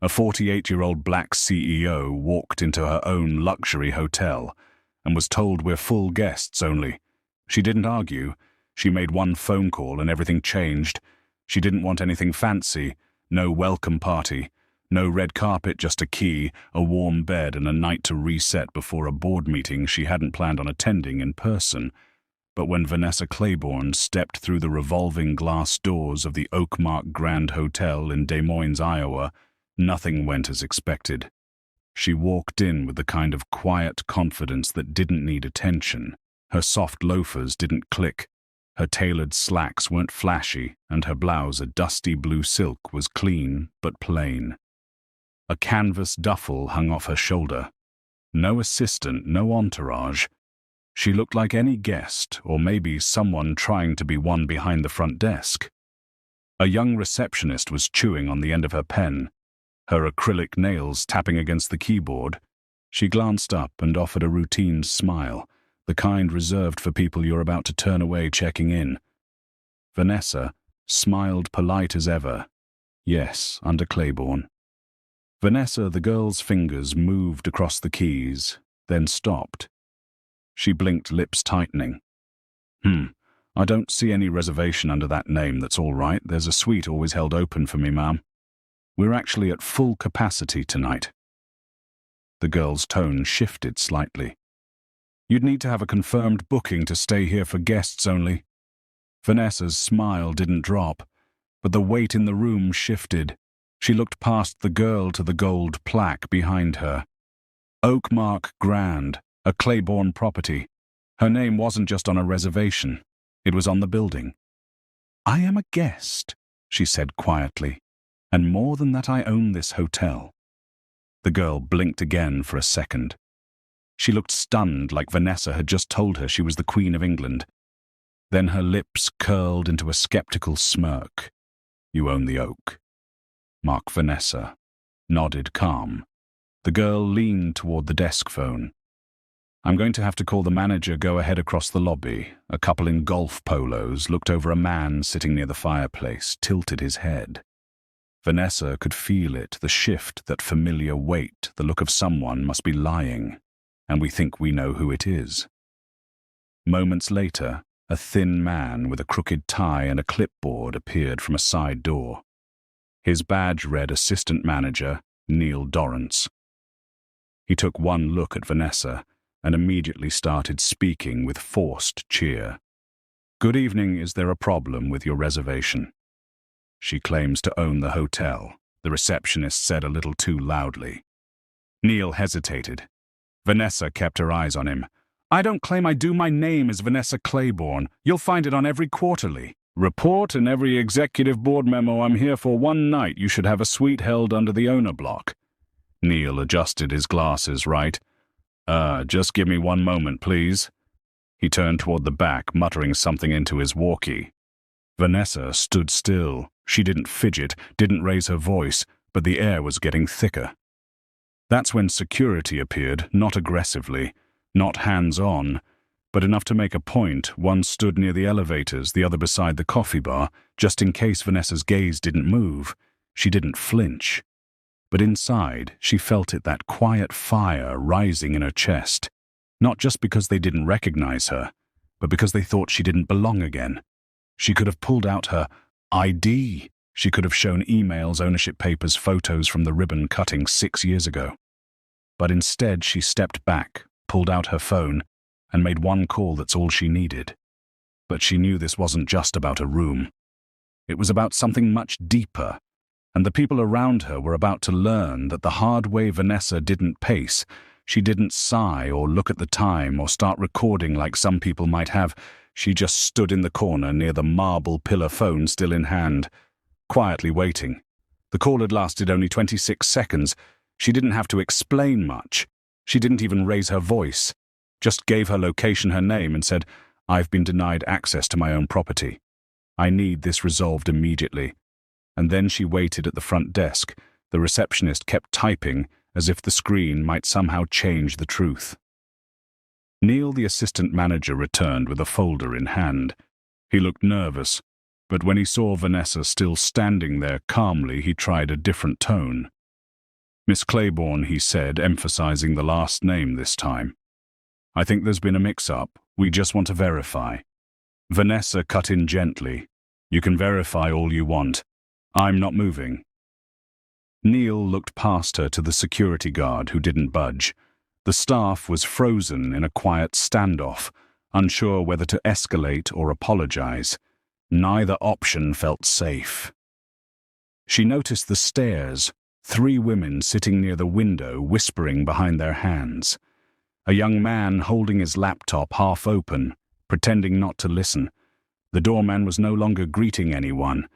A 48-year-old black CEO walked into her own luxury hotel and was told we're full guests only. She didn't argue. She made one phone call and everything changed. She didn't want anything fancy, no welcome party, no red carpet, just a key, a warm bed and a night to reset before a board meeting she hadn't planned on attending in person. But when Vanessa Claiborne stepped through the revolving glass doors of the Oakmark Grand Hotel in Des Moines, Iowa, nothing went as expected. She walked in with the kind of quiet confidence that didn't need attention. Her soft loafers didn't click. Her tailored slacks weren't flashy, and her blouse, a dusty blue silk, was clean but plain. A canvas duffel hung off her shoulder. No assistant, no entourage. She looked like any guest, or maybe someone trying to be one behind the front desk. A young receptionist was chewing on the end of her pen, her acrylic nails tapping against the keyboard. She glanced up and offered a routine smile, the kind reserved for people you're about to turn away checking in. Vanessa smiled polite as ever. Yes, under Claiborne. Vanessa, the girl's fingers moved across the keys, then stopped. She blinked, lips tightening. I don't see any reservation under that name, that's all right. There's a suite always held open for me, ma'am. We're actually at full capacity tonight. The girl's tone shifted slightly. You'd need to have a confirmed booking to stay here for guests only. Vanessa's smile didn't drop, but the weight in the room shifted. She looked past the girl to the gold plaque behind her. Oakmark Grand, a Claiborne property. Her name wasn't just on a reservation. It was on the building. I am a guest, she said quietly, and more than that, I own this hotel. The girl blinked again for a second. She looked stunned, like Vanessa had just told her she was the Queen of England. Then her lips curled into a skeptical smirk. You own the Oak. Mark Vanessa nodded calm. The girl leaned toward the desk phone. I'm going to have to call the manager. Go ahead across the lobby. A couple in golf polos looked over a man sitting near the fireplace, tilted his head. Vanessa could feel it, the shift, that familiar weight, the look of someone must be lying, and we think we know who it is. Moments later, a thin man with a crooked tie and a clipboard appeared from a side door. His badge read Assistant Manager Neil Dorrance. He took one look at Vanessa and immediately started speaking with forced cheer. Good evening, is there a problem with your reservation? She claims to own the hotel, the receptionist said a little too loudly. Neil hesitated. Vanessa kept her eyes on him. I don't claim I do. My name is Vanessa Claiborne. You'll find it on every quarterly report and every executive board memo. I'm here for one night. You should have a suite held under the owner block. Neil adjusted his glasses, right? Just give me one moment, please. He turned toward the back, muttering something into his walkie. Vanessa stood still. She didn't fidget, didn't raise her voice, but the air was getting thicker. That's when security appeared, not aggressively, not hands-on, but enough to make a point. One stood near the elevators, the other beside the coffee bar, just in case Vanessa's gaze didn't move. She didn't flinch. But inside, she felt it, that quiet fire rising in her chest, not just because they didn't recognize her, but because they thought she didn't belong again. She could have pulled out her ID. She could have shown emails, ownership papers, photos from the ribbon cutting 6 years ago. But instead, she stepped back, pulled out her phone, and made one call. That's all she needed. But she knew this wasn't just about a room. It was about something much deeper. And the people around her were about to learn that the hard way Vanessa didn't pace. She didn't sigh or look at the time or start recording like some people might have. She just stood in the corner near the marble pillar, phone still in hand, quietly waiting. The call had lasted only 26 seconds. She didn't have to explain much. She didn't even raise her voice. Just gave her location, her name, and said, I've been denied access to my own property. I need this resolved immediately. And then she waited at the front desk. The receptionist kept typing, as if the screen might somehow change the truth. Neil, the assistant manager, returned with a folder in hand. He looked nervous, but when he saw Vanessa still standing there calmly, he tried a different tone. Miss Claiborne, he said, emphasizing the last name this time. I think there's been a mix-up. We just want to verify. Vanessa cut in gently. You can verify all you want. I'm not moving. Neil looked past her to the security guard who didn't budge. The staff was frozen in a quiet standoff, unsure whether to escalate or apologize. Neither option felt safe. She noticed the stairs, 3 women sitting near the window whispering behind their hands. A young man holding his laptop half open, pretending not to listen. The doorman was no longer greeting anyone,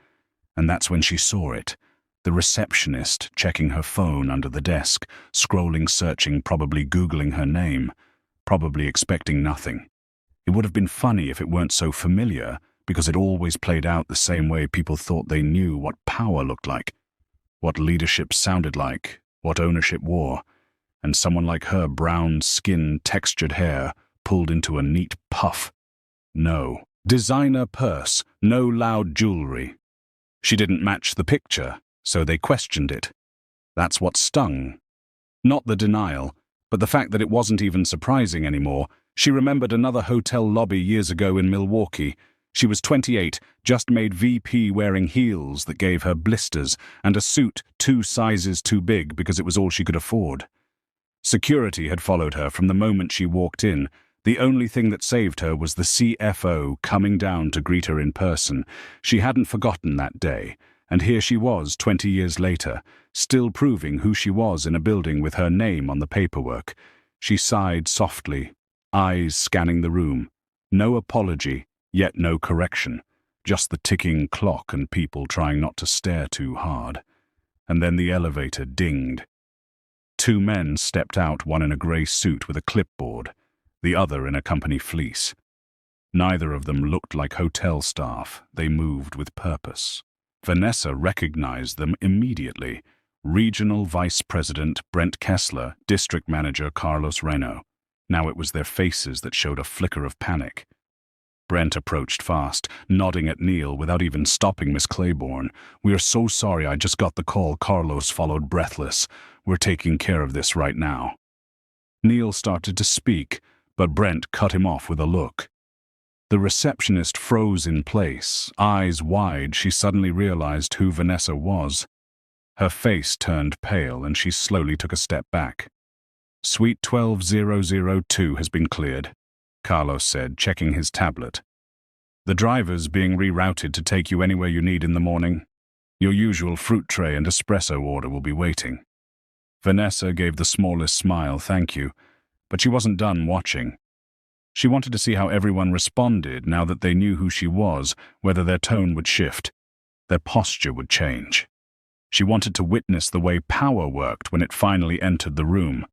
and that's when she saw it. The receptionist checking her phone under the desk, scrolling, searching, probably Googling her name, probably expecting nothing. It would have been funny if it weren't so familiar, because it always played out the same way people thought they knew what power looked like, what leadership sounded like, what ownership wore, and someone like her brown skin, textured hair, pulled into a neat puff. No. Designer purse, no loud jewelry. She didn't match the picture, so they questioned it. That's what stung. Not the denial, but the fact that it wasn't even surprising anymore. She remembered another hotel lobby years ago in Milwaukee. She was 28, just made VP, wearing heels that gave her blisters, and a suit 2 sizes too big because it was all she could afford. Security had followed her from the moment she walked in. The only thing that saved her was the CFO coming down to greet her in person. She hadn't forgotten that day, and here she was 20 years later, still proving who she was in a building with her name on the paperwork. She sighed softly, eyes scanning the room. No apology, yet no correction. Just the ticking clock and people trying not to stare too hard. And then the elevator dinged. 2 men stepped out, one in a grey suit with a clipboard, the other in a company fleece. Neither of them looked like hotel staff. They moved with purpose. Vanessa recognized them immediately. Regional Vice President Brent Kessler, District Manager Carlos Reno. Now it was their faces that showed a flicker of panic. Brent approached fast, nodding at Neil without even stopping Miss Claiborne. "We are so sorry, I just got the call," Carlos followed, breathless. "We're taking care of this right now." Neil started to speak, but Brent cut him off with a look. The receptionist froze in place, eyes wide. She suddenly realized who Vanessa was. Her face turned pale and she slowly took a step back. "Suite 12002 has been cleared," Carlos said, checking his tablet. "The driver's being rerouted to take you anywhere you need in the morning. Your usual fruit tray and espresso order will be waiting." Vanessa gave the smallest smile, "Thank you," but she wasn't done watching. She wanted to see how everyone responded now that they knew who she was, whether their tone would shift, their posture would change. She wanted to witness the way power worked when it finally entered the room.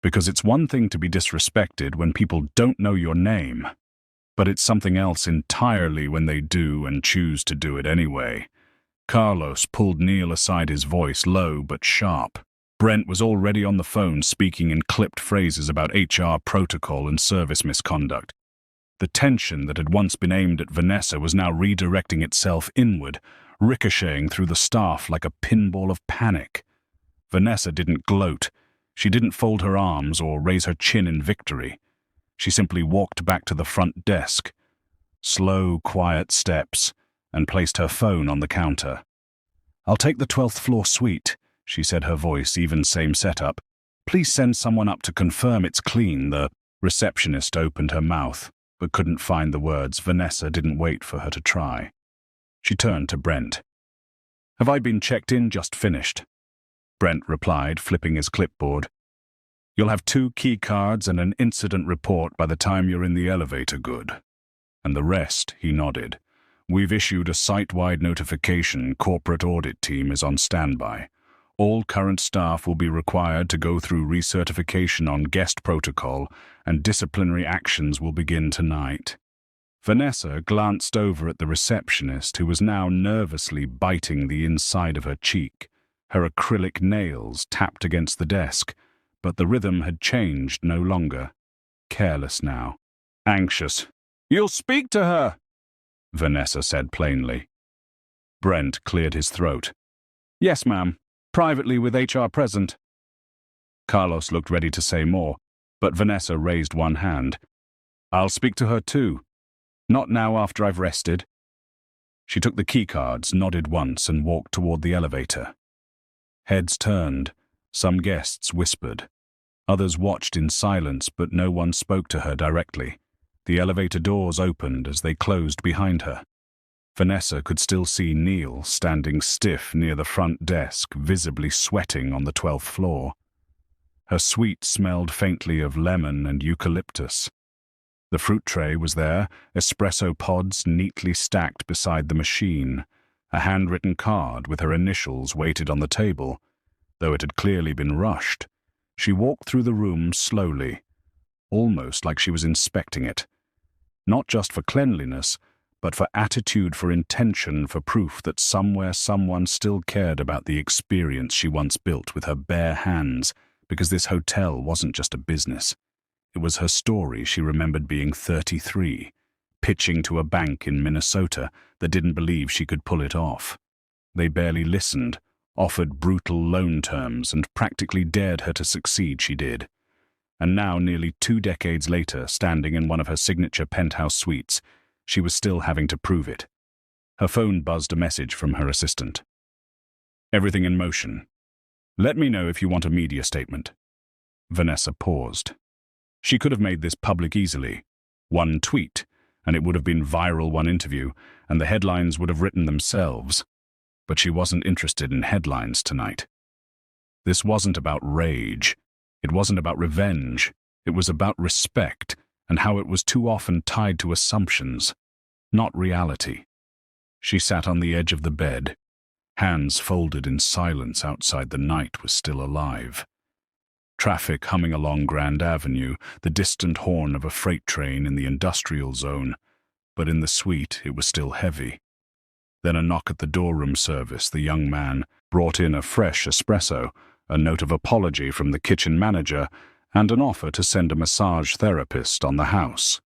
Because it's one thing to be disrespected when people don't know your name, but it's something else entirely when they do and choose to do it anyway. Carlos pulled Neil aside, his voice low but sharp. Brent was already on the phone speaking in clipped phrases about HR protocol and service misconduct. The tension that had once been aimed at Vanessa was now redirecting itself inward, ricocheting through the staff like a pinball of panic. Vanessa didn't gloat. She didn't fold her arms or raise her chin in victory. She simply walked back to the front desk, slow, quiet steps, and placed her phone on the counter. "I'll take the 12th floor suite," she said, her voice even, same setup. "Please send someone up to confirm it's clean." The receptionist opened her mouth, but couldn't find the words. Vanessa didn't wait for her to try. She turned to Brent. "Have I been checked in? Just finished." Brent replied, flipping his clipboard. "You'll have 2 key cards and an incident report by the time you're in the elevator, good. And the rest," he nodded. "We've issued a site-wide notification. Corporate audit team is on standby. All current staff will be required to go through recertification on guest protocol, and disciplinary actions will begin tonight." Vanessa glanced over at the receptionist, who was now nervously biting the inside of her cheek. Her acrylic nails tapped against the desk, but the rhythm had changed, no longer. Careless now. Anxious. "You'll speak to her," Vanessa said plainly. Brent cleared his throat. "Yes, ma'am. Privately with HR present." Carlos looked ready to say more, but Vanessa raised one hand. "I'll speak to her too. Not now after I've rested." She took the keycards, nodded once, and walked toward the elevator. Heads turned. Some guests whispered. Others watched in silence, but no one spoke to her directly. The elevator doors opened as they closed behind her. Vanessa could still see Neil standing stiff near the front desk, visibly sweating on the 12th floor. Her suite smelled faintly of lemon and eucalyptus. The fruit tray was there, espresso pods neatly stacked beside the machine. A handwritten card with her initials waited on the table. Though it had clearly been rushed, she walked through the room slowly, almost like she was inspecting it. Not just for cleanliness, but for attitude, for intention, for proof that somewhere someone still cared about the experience she once built with her bare hands, because this hotel wasn't just a business. It was her story. She remembered being 33, pitching to a bank in Minnesota that didn't believe she could pull it off. They barely listened, offered brutal loan terms, and practically dared her to succeed. She did. And now, nearly 2 decades later, standing in one of her signature penthouse suites, she was still having to prove it. Her phone buzzed a message from her assistant. "Everything in motion. Let me know if you want a media statement." Vanessa paused. She could have made this public easily. One tweet, and it would have been viral. One interview, and the headlines would have written themselves. But she wasn't interested in headlines tonight. This wasn't about rage. It wasn't about revenge. It was about respect, and how it was too often tied to assumptions, not reality. She sat on the edge of the bed, hands folded in silence outside. The night was still alive. Traffic humming along Grand Avenue, the distant horn of a freight train in the industrial zone, but in the suite it was still heavy. Then a knock at the door-room service. The young man brought in a fresh espresso, a note of apology from the kitchen manager, and an offer to send a massage therapist on the house.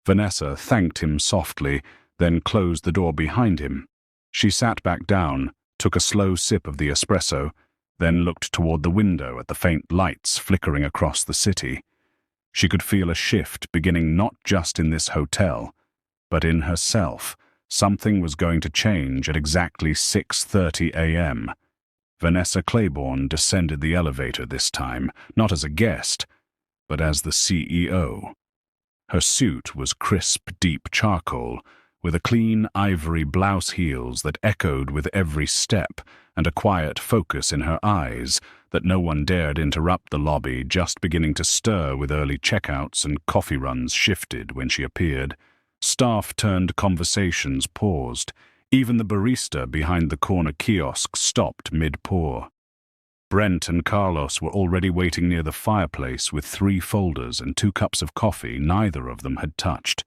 Vanessa thanked him softly, then closed the door behind him. She sat back down, took a slow sip of the espresso, then looked toward the window at the faint lights flickering across the city. She could feel a shift beginning not just in this hotel, but in herself. Something was going to change at exactly 6:30 a.m. Vanessa Claiborne descended the elevator this time, not as a guest, but as the CEO. Her suit was crisp, deep charcoal, with a clean ivory blouse heels that echoed with every step, and a quiet focus in her eyes that no one dared interrupt. The lobby, just beginning to stir with early checkouts and coffee runs, shifted when she appeared. Staff turned, conversations paused. Even the barista behind the corner kiosk stopped mid-pour. Brent and Carlos were already waiting near the fireplace with 3 folders and 2 cups of coffee neither of them had touched.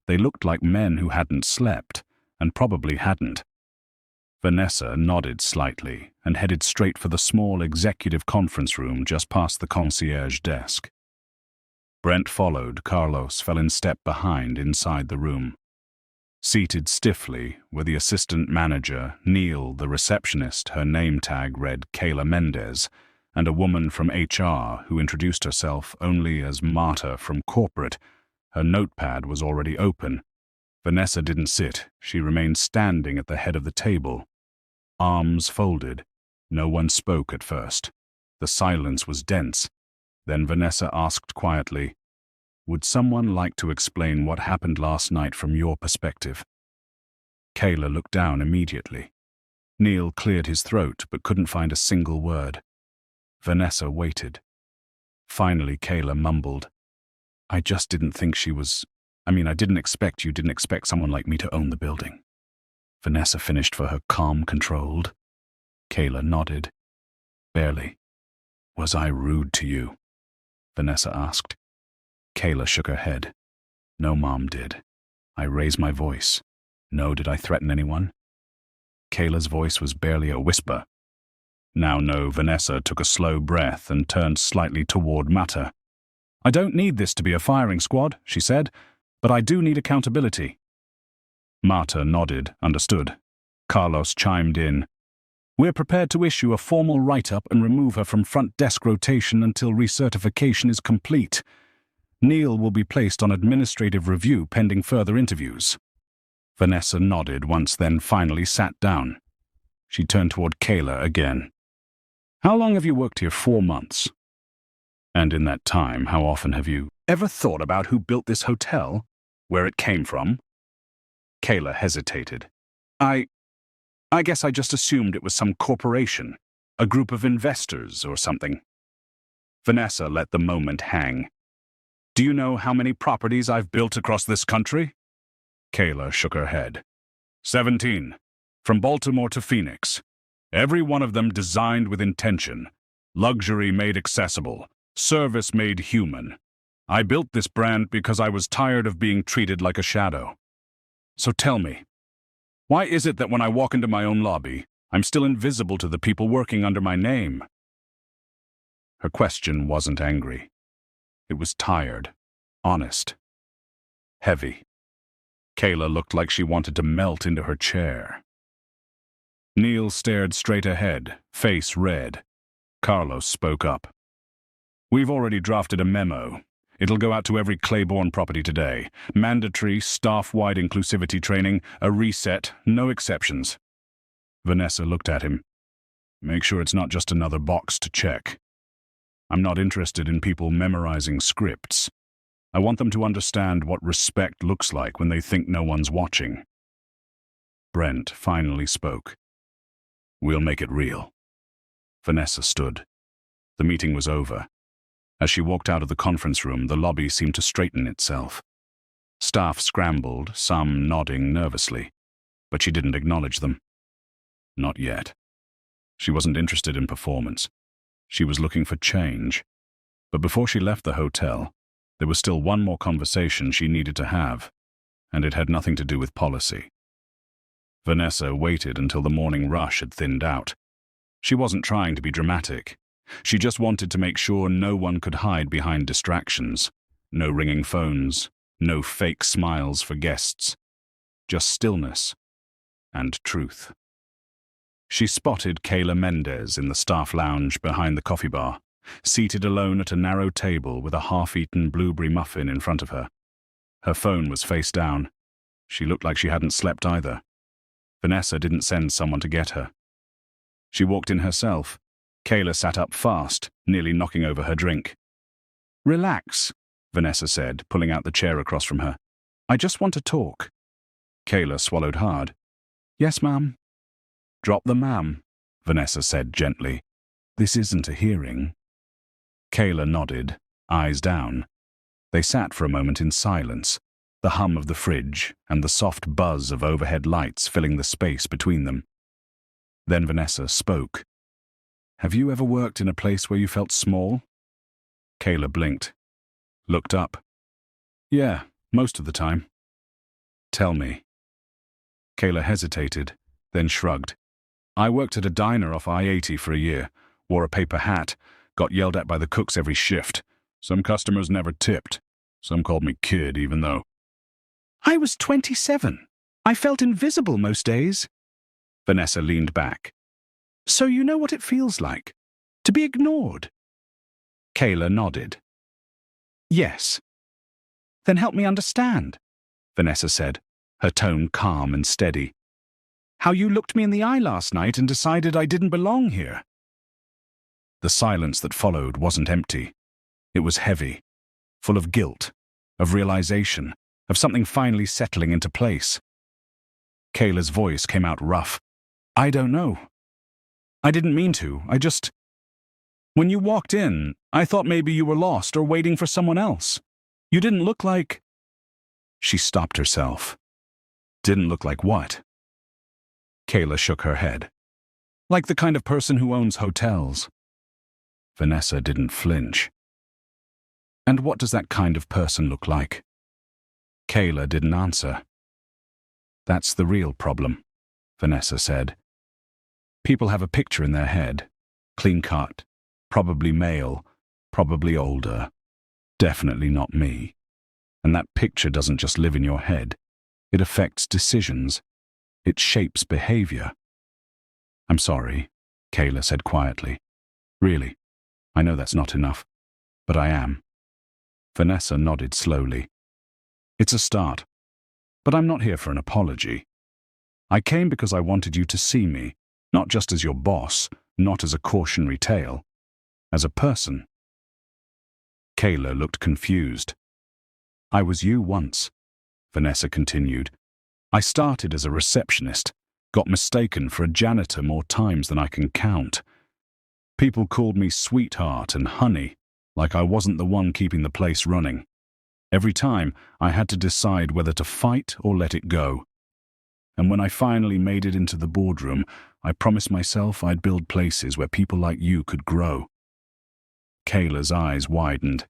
They looked like men who hadn't slept, and probably hadn't. Vanessa nodded slightly and headed straight for the small executive conference room just past the concierge desk. Brent followed. Carlos fell in step behind inside the room. Seated stiffly were the assistant manager, Neil, the receptionist. Her name tag read Kayla Mendez, and a woman from HR who introduced herself only as Marta from corporate. Her notepad was already open. Vanessa didn't sit. She remained standing at the head of the table, arms folded. No one spoke at first. The silence was dense. Then Vanessa asked quietly, "Would someone like to explain what happened last night from your perspective?" Kayla looked down immediately. Neil cleared his throat but couldn't find a single word. Vanessa waited. Finally, Kayla mumbled, "I just didn't think she was... I didn't expect you didn't expect someone like me to own the building." Vanessa finished for her calm, controlled. Kayla nodded. "Barely. Was I rude to you?" Vanessa asked. Kayla shook her head. "No, Mom did. I raised my voice. No, did I threaten anyone?" Kayla's voice was barely a whisper. "Now no." Vanessa took a slow breath and turned slightly toward Mata. "I don't need this to be a firing squad," she said, "but I do need accountability." Marta nodded, understood. Carlos chimed in. We're prepared to issue a formal write-up and remove her from front desk rotation until recertification is complete. Neil will be placed on administrative review pending further interviews." Vanessa nodded once, then finally sat down. She turned toward Kayla again. "How long have you worked here? 4 months. And in that time, how often have you ever thought about who built this hotel? Where it came from?" Kayla hesitated. I guess I just assumed it was some corporation, a group of investors or something." Vanessa let the moment hang. "Do you know how many properties I've built across this country?" Kayla shook her head. 17, from Baltimore to Phoenix. Every one of them designed with intention. Luxury made accessible. Service made human. I built this brand because I was tired of being treated like a shadow. So tell me, why is it that when I walk into my own lobby, I'm still invisible to the people working under my name?" Her question wasn't angry. It was tired, honest, heavy. Kayla looked like she wanted to melt into her chair. Neil stared straight ahead, face red. Carlos spoke up. "We've already drafted a memo. It'll go out to every Claiborne property today. Mandatory, staff-wide inclusivity training, a reset, no exceptions." Vanessa looked at him. "Make sure it's not just another box to check. I'm not interested in people memorizing scripts. I want them to understand what respect looks like when they think no one's watching." Brent finally spoke. "We'll make it real." Vanessa stood. The meeting was over. As she walked out of the conference room, the lobby seemed to straighten itself. Staff scrambled, some nodding nervously, but she didn't acknowledge them. Not yet. She wasn't interested in performance. She was looking for change. But before she left the hotel, there was still one more conversation she needed to have, and it had nothing to do with policy. Vanessa waited until the morning rush had thinned out. She wasn't trying to be dramatic. She just wanted to make sure no one could hide behind distractions. No ringing phones, no fake smiles for guests. Just stillness and truth. She spotted Kayla Mendez in the staff lounge behind the coffee bar, seated alone at a narrow table with a half-eaten blueberry muffin in front of her. Her phone was face down. She looked like she hadn't slept either. Vanessa didn't send someone to get her. She walked in herself. Kayla sat up fast, nearly knocking over her drink. "Relax," Vanessa said, pulling out the chair across from her. "I just want to talk." Kayla swallowed hard. "Yes, ma'am." "Drop the ma'am," Vanessa said gently. "This isn't a hearing." Kayla nodded, eyes down. They sat for a moment in silence, the hum of the fridge and the soft buzz of overhead lights filling the space between them. Then Vanessa spoke. "Have you ever worked in a place where you felt small?" Kayla blinked, looked up. "Yeah, most of the time." "Tell me." Kayla hesitated, then shrugged. "I worked at a diner off I-80 for a year, wore a paper hat, got yelled at by the cooks every shift. Some customers never tipped. Some called me kid, even though I was 27. I felt invisible most days." Vanessa leaned back. "So you know what it feels like? To be ignored?" Kayla nodded. "Yes." "Then help me understand," Vanessa said, her tone calm and steady. "How you looked me in the eye last night and decided I didn't belong here." The silence that followed wasn't empty. It was heavy, full of guilt, of realization, of something finally settling into place. Kayla's voice came out rough. "I don't know. I didn't mean to. When you walked in, I thought maybe you were lost or waiting for someone else. You didn't look like—" She stopped herself. "Didn't look like what?" Kayla shook her head. "Like the kind of person who owns hotels." Vanessa didn't flinch. "And what does that kind of person look like?" Kayla didn't answer. "That's the real problem," Vanessa said. "People have a picture in their head, clean-cut, probably male, probably older, definitely not me. And that picture doesn't just live in your head. It affects decisions. It shapes behavior. I'm sorry, Kayla said quietly. Really, I know that's not enough, but I am. Vanessa nodded slowly. It's a start, but I'm not here for an apology. I came because I wanted you to see me, not just as your boss, not as a cautionary tale, as a person. Kayla looked confused. I was you once, Vanessa continued. I started as a receptionist, got mistaken for a janitor more times than I can count. People called me sweetheart and honey, like I wasn't the one keeping the place running. Every time, I had to decide whether to fight or let it go. And when I finally made it into the boardroom, I promised myself I'd build places where people like you could grow. Kayla's eyes widened.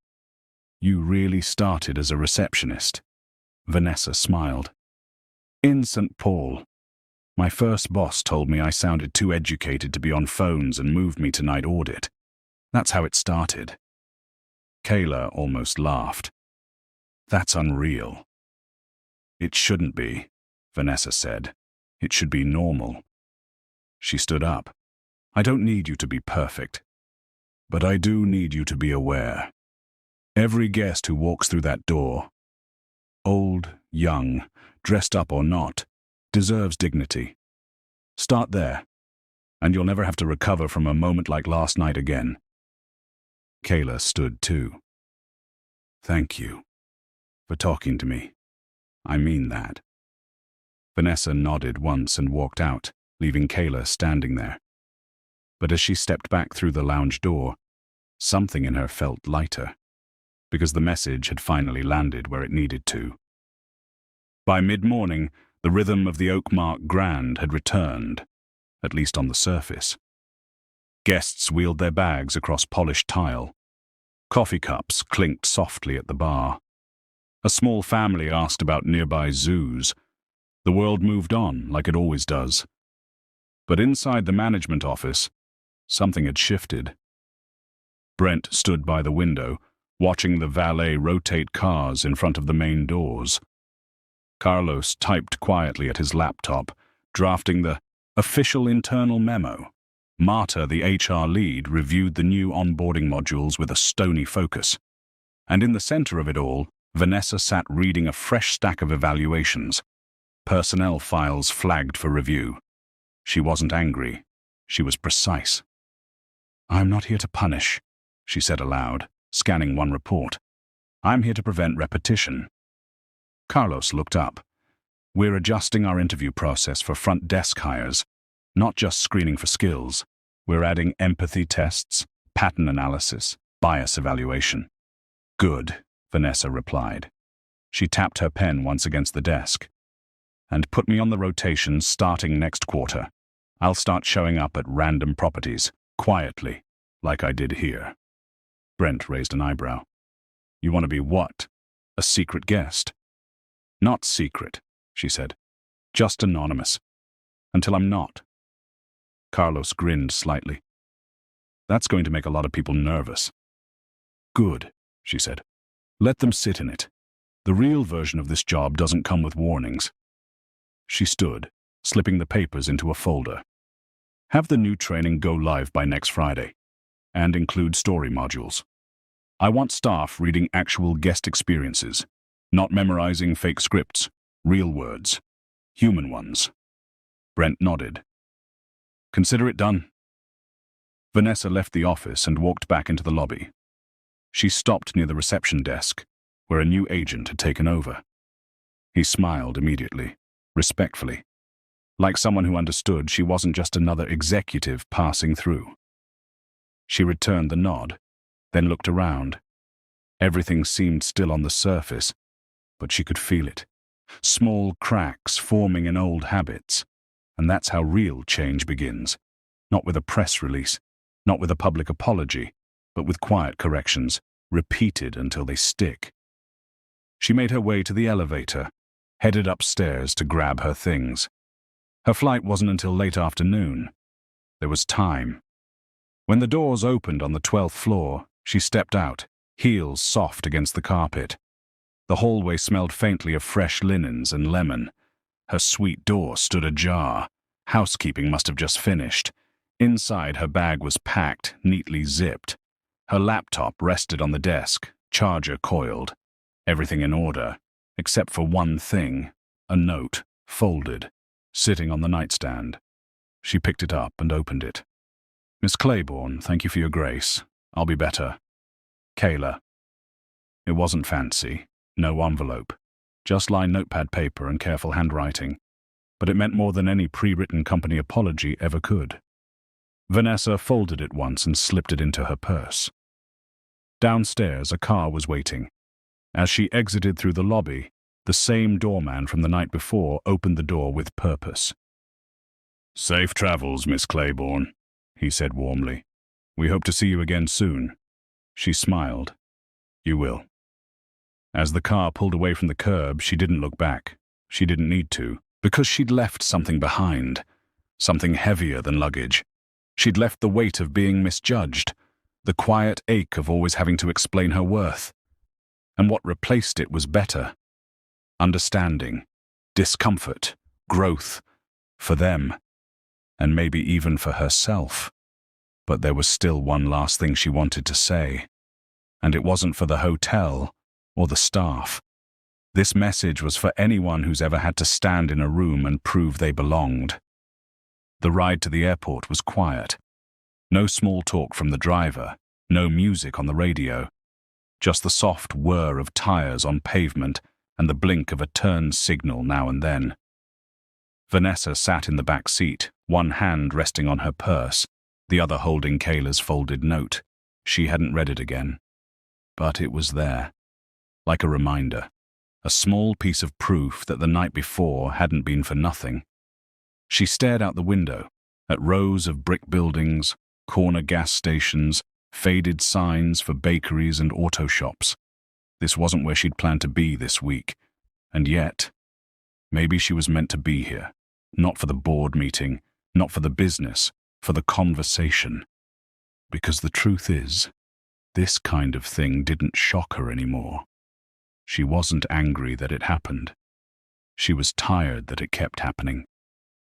You really started as a receptionist? Vanessa smiled. In St. Paul. My first boss told me I sounded too educated to be on phones and moved me to night audit. That's how it started. Kayla almost laughed. That's unreal. It shouldn't be, Vanessa said. It should be normal. She stood up. I don't need you to be perfect, but I do need you to be aware. Every guest who walks through that door, old, young, dressed up or not, deserves dignity. Start there, and you'll never have to recover from a moment like last night again. Kayla stood too. Thank you for talking to me. I mean that. Vanessa nodded once and walked out, leaving Kayla standing there. But as she stepped back through the lounge door, something in her felt lighter, because the message had finally landed where it needed to. By mid-morning, the rhythm of the Oakmark Grand had returned, at least on the surface. Guests wheeled their bags across polished tile. Coffee cups clinked softly at the bar. A small family asked about nearby zoos. The world moved on, like it always does. But inside the management office, something had shifted. Brent stood by the window, watching the valet rotate cars in front of the main doors. Carlos typed quietly at his laptop, drafting the official internal memo. Marta, the HR lead, reviewed the new onboarding modules with a stony focus. And in the center of it all, Vanessa sat reading a fresh stack of evaluations. Personnel files flagged for review. She wasn't angry. She was precise. I'm not here to punish, she said aloud, scanning one report. I'm here to prevent repetition. Carlos looked up. We're adjusting our interview process for front desk hires, not just screening for skills. We're adding empathy tests, pattern analysis, bias evaluation. Good, Vanessa replied. She tapped her pen once against the desk. And put me on the rotation starting next quarter. I'll start showing up at random properties, quietly, like I did here. Brent raised an eyebrow. You want to be what? A secret guest? Not secret, she said. Just anonymous. Until I'm not. Carlos grinned slightly. That's going to make a lot of people nervous. Good, she said. Let them sit in it. The real version of this job doesn't come with warnings. She stood, slipping the papers into a folder. Have the new training go live by next Friday, and include story modules. I want staff reading actual guest experiences, not memorizing fake scripts, real words, human ones. Brent nodded. Consider it done. Vanessa left the office and walked back into the lobby. She stopped near the reception desk, where a new agent had taken over. He smiled immediately, respectfully, like someone who understood she wasn't just another executive passing through. She returned the nod, then looked around. Everything seemed still on the surface, but she could feel it. Small cracks forming in old habits. And that's how real change begins. Not with a press release, not with a public apology, but with quiet corrections, repeated until they stick. She made her way to the elevator, headed upstairs to grab her things. Her flight wasn't until late afternoon. There was time. When the doors opened on the 12th floor, she stepped out, heels soft against the carpet. The hallway smelled faintly of fresh linens and lemon. Her suite door stood ajar, Housekeeping must have just finished. Inside, her bag was packed, neatly zipped. Her laptop rested on the desk, charger coiled. Everything in order, except for one thing, a note, folded, sitting on the nightstand. She picked it up and opened it. "Miss Claiborne, thank you for your grace. I'll be better. Kayla." It wasn't fancy, no envelope, just lined notepad paper and careful handwriting, but it meant more than any pre-written company apology ever could. Vanessa folded it once and slipped it into her purse. Downstairs, a car was waiting. As she exited through the lobby, the same doorman from the night before opened the door with purpose. "Safe travels, Miss Claiborne," he said warmly. "We hope to see you again soon." She smiled. "You will." As the car pulled away from the curb, she didn't look back. She didn't need to, because she'd left something behind, something heavier than luggage. She'd left the weight of being misjudged, the quiet ache of always having to explain her worth. And what replaced it was better. Understanding, discomfort, growth, for them, and maybe even for herself. But there was still one last thing she wanted to say, and it wasn't for the hotel or the staff. This message was for anyone who's ever had to stand in a room and prove they belonged. The ride to the airport was quiet. No small talk from the driver, no music on the radio, just the soft whir of tires on pavement and the blink of a turn signal now and then. Vanessa sat in the back seat, one hand resting on her purse, the other holding Kayla's folded note. She hadn't read it again. But it was there, like a reminder, a small piece of proof that the night before hadn't been for nothing. She stared out the window, at rows of brick buildings, corner gas stations, faded signs for bakeries and auto shops. This wasn't where she'd planned to be this week, and yet, maybe she was meant to be here, not for the board meeting, not for the business, for the conversation. Because the truth is, this kind of thing didn't shock her anymore. She wasn't angry that it happened. She was tired that it kept happening.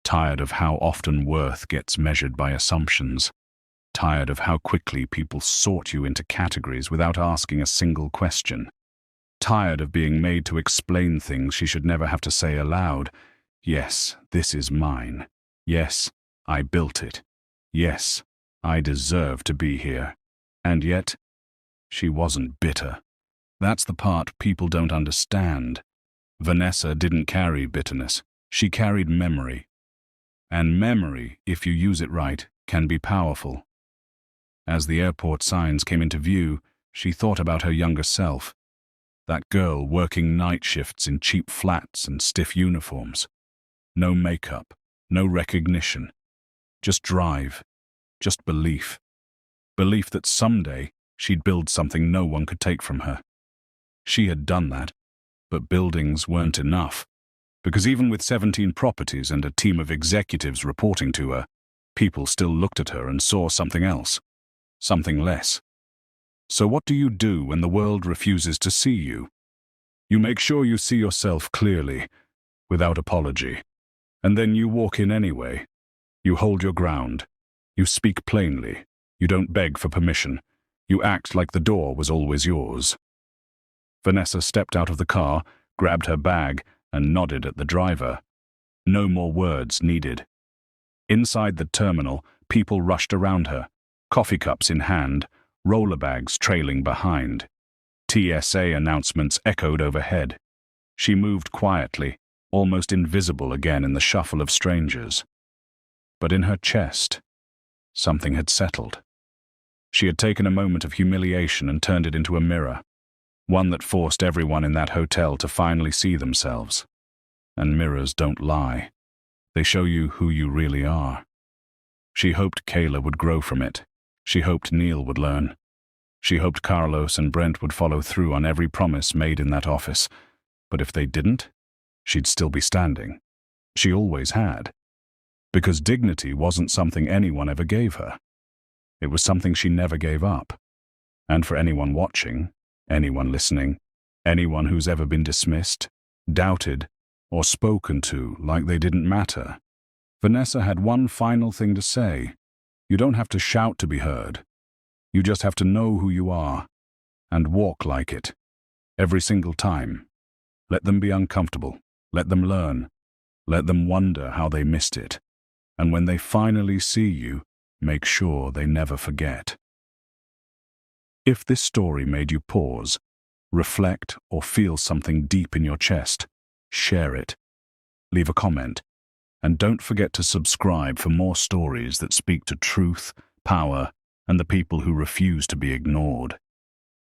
Tired of how often worth gets measured by assumptions. Tired of how quickly people sort you into categories without asking a single question. Tired of being made to explain things she should never have to say aloud. Yes, this is mine. Yes, I built it. Yes, I deserve to be here. And yet, she wasn't bitter. That's the part people don't understand. Vanessa didn't carry bitterness. She carried memory. And memory, if you use it right, can be powerful. As the airport signs came into view, she thought about her younger self. That girl working night shifts in cheap flats and stiff uniforms. No makeup, no recognition. Just drive, just belief. Belief that someday she'd build something no one could take from her. She had done that, but buildings weren't enough. Because even with 17 properties and a team of executives reporting to her, people still looked at her and saw something else. Something less. So what do you do when the world refuses to see you? You make sure you see yourself clearly, without apology. And then you walk in anyway. You hold your ground. You speak plainly. You don't beg for permission. You act like the door was always yours. Vanessa stepped out of the car, grabbed her bag, and nodded at the driver. No more words needed. Inside the terminal, people rushed around her, coffee cups in hand, roller bags trailing behind. TSA announcements echoed overhead. She moved quietly, almost invisible again in the shuffle of strangers. But in her chest, something had settled. She had taken a moment of humiliation and turned it into a mirror, one that forced everyone in that hotel to finally see themselves. And mirrors don't lie. They show you who you really are. She hoped Kayla would grow from it. She hoped Neil would learn. She hoped Carlos and Brent would follow through on every promise made in that office. But if they didn't, she'd still be standing. She always had. Because dignity wasn't something anyone ever gave her. It was something she never gave up. And for anyone watching, anyone listening, anyone who's ever been dismissed, doubted, or spoken to like they didn't matter, Vanessa had one final thing to say. You don't have to shout to be heard. You just have to know who you are and walk like it. Every single time. Let them be uncomfortable. Let them learn. Let them wonder how they missed it. And when they finally see you, make sure they never forget. If this story made you pause, reflect, or feel something deep in your chest, share it. Leave a comment. And don't forget to subscribe for more stories that speak to truth, power, and the people who refuse to be ignored.